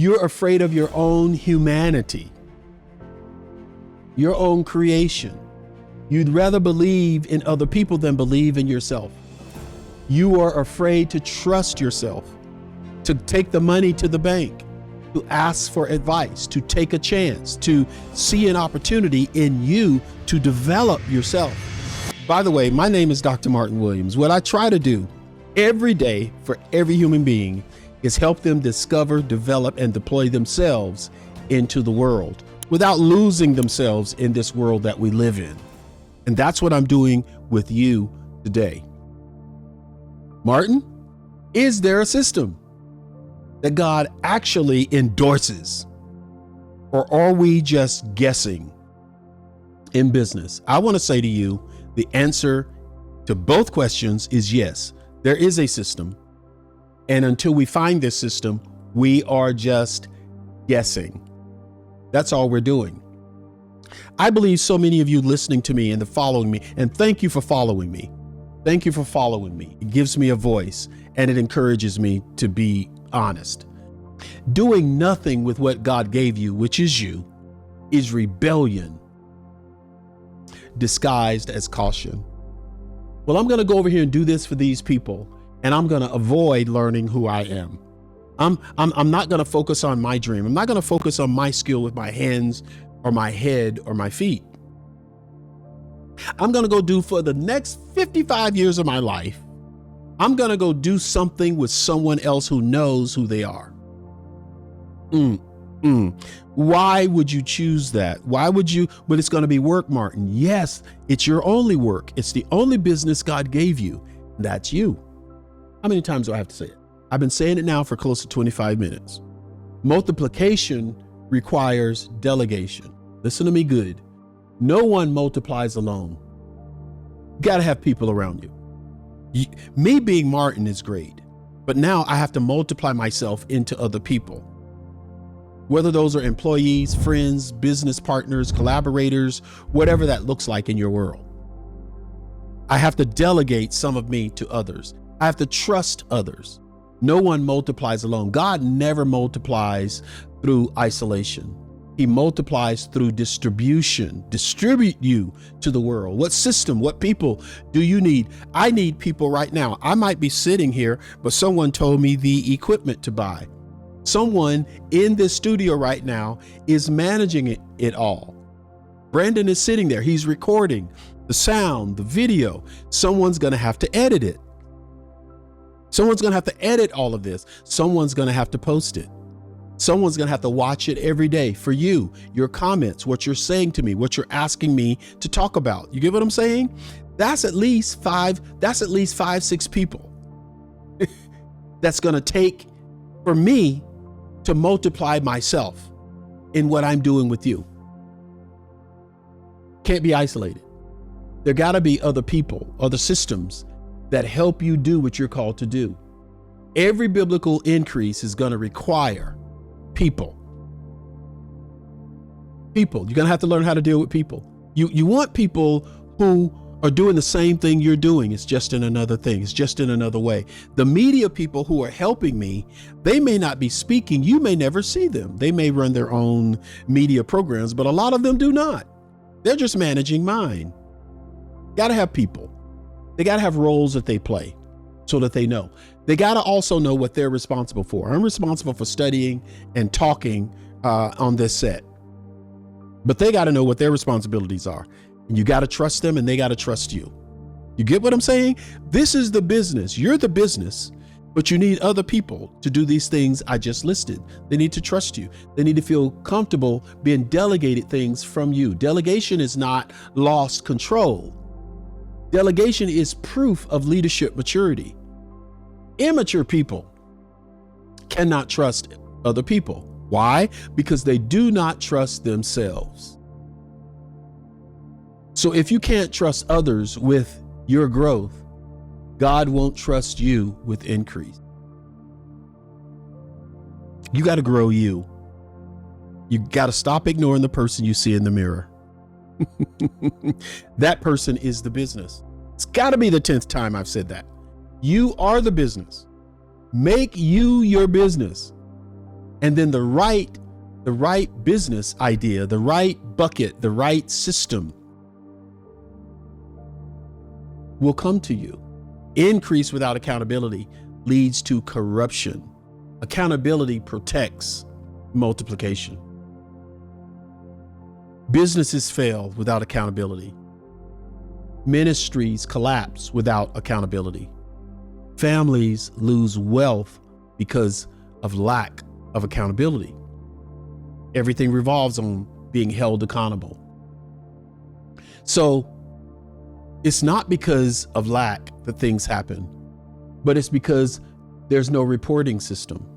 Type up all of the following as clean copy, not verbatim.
You're afraid of your own humanity, your own creation. You'd rather believe in other people than believe in yourself. You are afraid to trust yourself, to take the money to the bank, to ask for advice, to take a chance, to see an opportunity in you to develop yourself. By the way, my name is Dr. Martin Williams. What I try to do every day for every human being is help them discover, develop, and deploy themselves into the world without losing themselves in this world that we live in. And that's what I'm doing with you today. Martin, is there a system that God actually endorses? Or are we just guessing in business? I want to say to you, the answer to both questions is yes. There is a system. And until we find this system, we are just guessing. That's all we're doing. I believe so many of you listening to me and following me, and thank you for following me. Thank you for following me. It gives me a voice and it encourages me to be honest. Doing nothing with what God gave you, which is you, is rebellion disguised as caution. Well, I'm going to go over here and do this for these people, and I'm going to avoid learning who I am. I'm not going to focus on my dream. I'm not going to focus on my skill with my hands or my head or my feet. I'm going to go do for the next 55 years of my life. I'm going to go do something with someone else who knows who they are. Why would you choose that? Why would you? But it's going to be work, Martin. Yes, it's your only work. It's the only business God gave you. That's you. How many times do I have to say it? I've been saying it now for close to 25 minutes. Multiplication requires delegation. Listen to me good. No one multiplies alone. You got to have people around you. Me being Martin is great, but now I have to multiply myself into other people. Whether those are employees, friends, business partners, collaborators, whatever that looks like in your world. I have to delegate some of me to others. I have to trust others. No one multiplies alone. God never multiplies through isolation. He multiplies through distribution. Distribute you to the world. What system, what people do you need? I need people right now. I might be sitting here, but someone told me the equipment to buy. Someone in this studio right now is managing it all. Brandon is sitting there. He's recording the sound, the video. Someone's going to have to edit it. Someone's going to have to edit all of this. Someone's going to have to post it. Someone's going to have to watch it every day for you, your comments, what you're saying to me, what you're asking me to talk about. You get what I'm saying? That's at least five, 6 people. That's going to take for me to multiply myself in what I'm doing with you. Can't be isolated. There got to be other people, other systems that help you do what you're called to do. Every biblical increase is going to require people. You're going to have to learn how to deal with people. You want people who are doing the same thing you're doing. It's just in another thing. It's just in another way. The media people who are helping me, they may not be speaking. You may never see them. They may run their own media programs, but a lot of them do not. They're just managing mine. Got to have people. They got to have roles that they play so that they know. They got to also know what they're responsible for. I'm responsible for studying and talking on this set, but they got to know what their responsibilities are. And you got to trust them and they got to trust you. You get what I'm saying? This is the business. You're the business, but you need other people to do these things I just listed. They need to trust you. They need to feel comfortable being delegated things from you. Delegation is not lost control. Delegation is proof of leadership maturity. Immature people cannot trust other people. Why? Because they do not trust themselves. So if you can't trust others with your growth, God won't trust you with increase. You got to grow you. You got to stop ignoring the person you see in the mirror. That person is the business. It's got to be the 10th time I've said that. You are the business. Make you your business. And then the right business idea, the right bucket, the right system will come to you. Increase without accountability leads to corruption. Accountability protects multiplication. Businesses fail without accountability. Ministries collapse without accountability. Families lose wealth because of lack of accountability. Everything revolves on being held accountable. So it's not because of lack that things happen, but it's because there's no reporting system.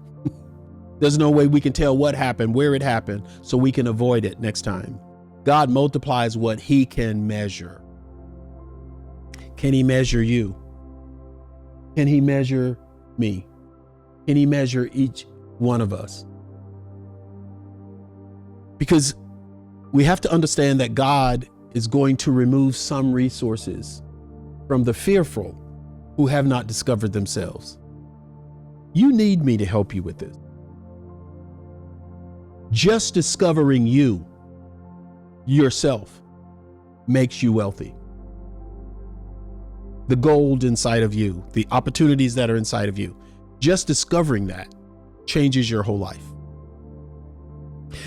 There's no way we can tell what happened, where it happened, so we can avoid it next time. God multiplies what he can measure. Can he measure you? Can he measure me? Can he measure each one of us? Because we have to understand that God is going to remove some resources from the fearful who have not discovered themselves. You need me to help you with this. Just discovering yourself, makes you wealthy. The gold inside of you, the opportunities that are inside of you, just discovering that changes your whole life.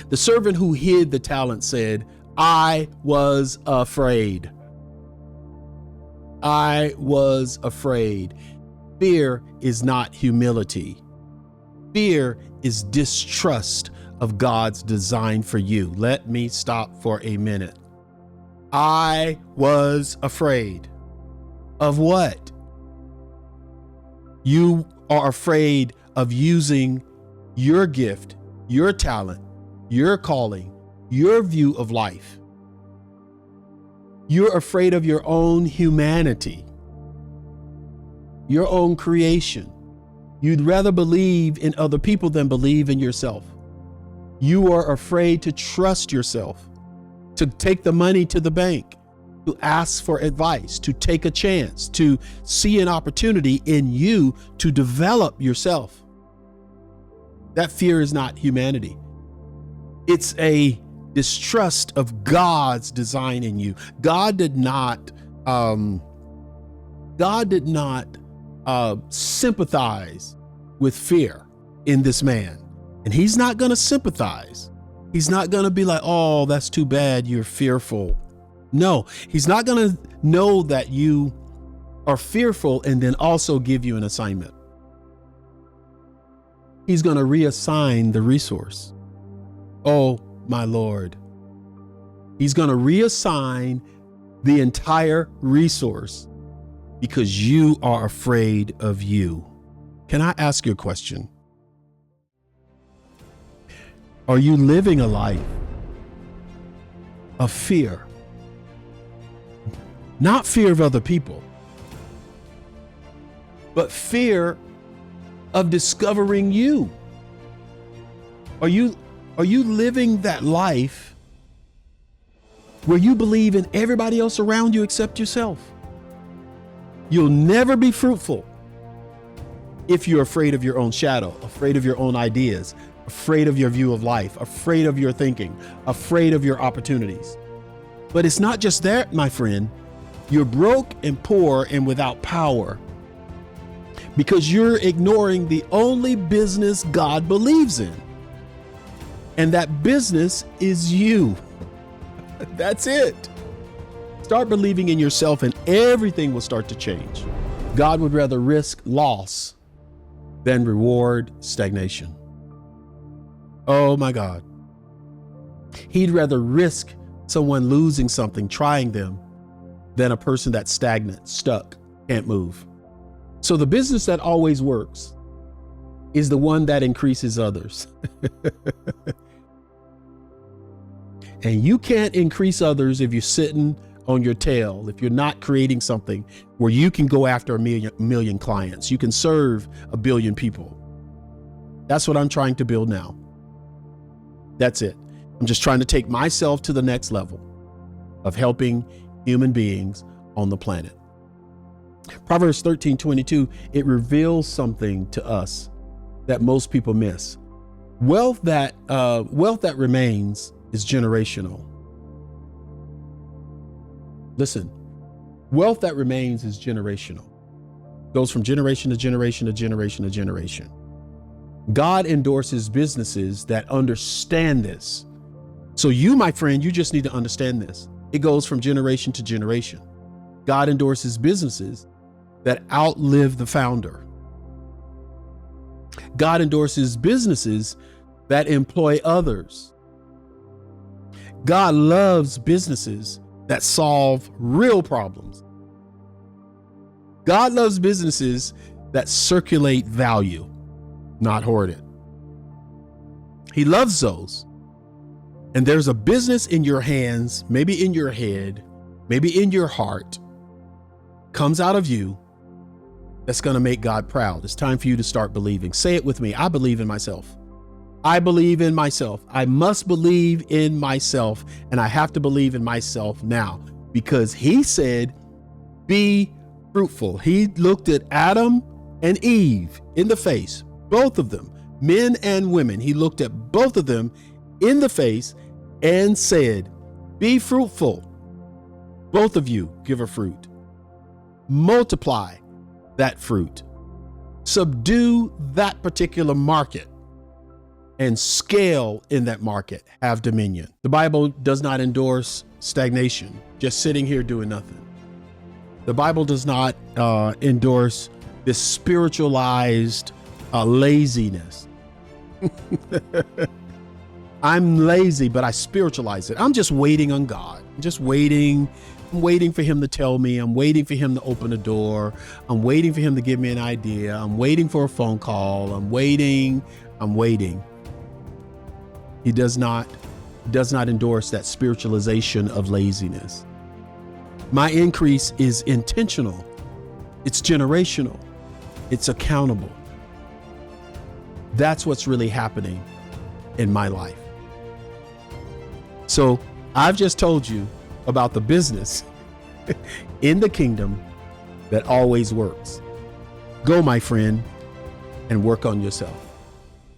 The servant who hid the talent said, I was afraid. I was afraid. Fear is not humility. Fear is distrust of God's design for you. Let me stop for a minute. I was afraid. Of what? You are afraid of using your gift, your talent, your calling, your view of life. You're afraid of your own humanity, your own creation. You'd rather believe in other people than believe in yourself. You are afraid to trust yourself, to take the money to the bank, to ask for advice, to take a chance, to see an opportunity in you to develop yourself. That fear is not humanity. It's a distrust of God's design in you. God did not sympathize with fear in this man. And he's not going to sympathize. He's not going to be like, oh, that's too bad, you're fearful. No, he's not going to know that you are fearful and then also give you an assignment. He's going to reassign the resource. Oh, my Lord. He's going to reassign the entire resource because you are afraid of you. Can I ask you a question? Are you living a life of fear? Not fear of other people, but fear of discovering you. Are you living that life where you believe in everybody else around you except yourself? You'll never be fruitful if you're afraid of your own shadow, afraid of your own ideas, afraid of your view of life, afraid of your thinking, afraid of your opportunities. But it's not just that, my friend. You're broke and poor and without power because you're ignoring the only business God believes in. And that business is you. That's it. Start believing in yourself and everything will start to change. God would rather risk loss than reward stagnation. Oh my God. He'd rather risk someone losing something, trying them, than a person that's stagnant, stuck, can't move. So the business that always works is the one that increases others. And you can't increase others if you're sitting on your tail, if you're not creating something where you can go after a million clients, you can serve 1 billion people. That's what I'm trying to build now. That's it. I'm just trying to take myself to the next level of helping human beings on the planet. Proverbs 13:22, it reveals something to us that most people miss. Wealth that remains is generational. Listen, wealth that remains is generational. Goes from generation to generation to generation to generation. God endorses businesses that understand this. So you, my friend, you just need to understand this. It goes from generation to generation. God endorses businesses that outlive the founder. God endorses businesses that employ others. God loves businesses that solve real problems. God loves businesses that circulate value, not hoard it. He loves those. And there's a business in your hands, maybe in your head, maybe in your heart, comes out of you that's going to make God proud. It's time for you to start believing. Say it with me. I believe in myself. I believe in myself. I must believe in myself, and I have to believe in myself now, because he said, be fruitful. He looked at Adam and Eve in the face, both of them, men and women. He looked at both of them in the face and said, be fruitful. Both of you give a fruit. Multiply that fruit. Subdue that particular market and scale in that market. Have dominion. The Bible does not endorse stagnation, just sitting here doing nothing. The Bible does not endorse this spiritualized laziness. I'm lazy, but I spiritualize it. I'm just waiting on God. I'm just waiting. I'm waiting for him to tell me. I'm waiting for him to open the door. I'm waiting for him to give me an idea. I'm waiting for a phone call. I'm waiting. He does not endorse that spiritualization of laziness. My increase is intentional. It's generational. It's accountable. That's what's really happening in my life. So I've just told you about the business in the kingdom that always works. Go, my friend, and work on yourself.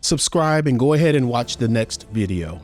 Subscribe and go ahead and watch the next video.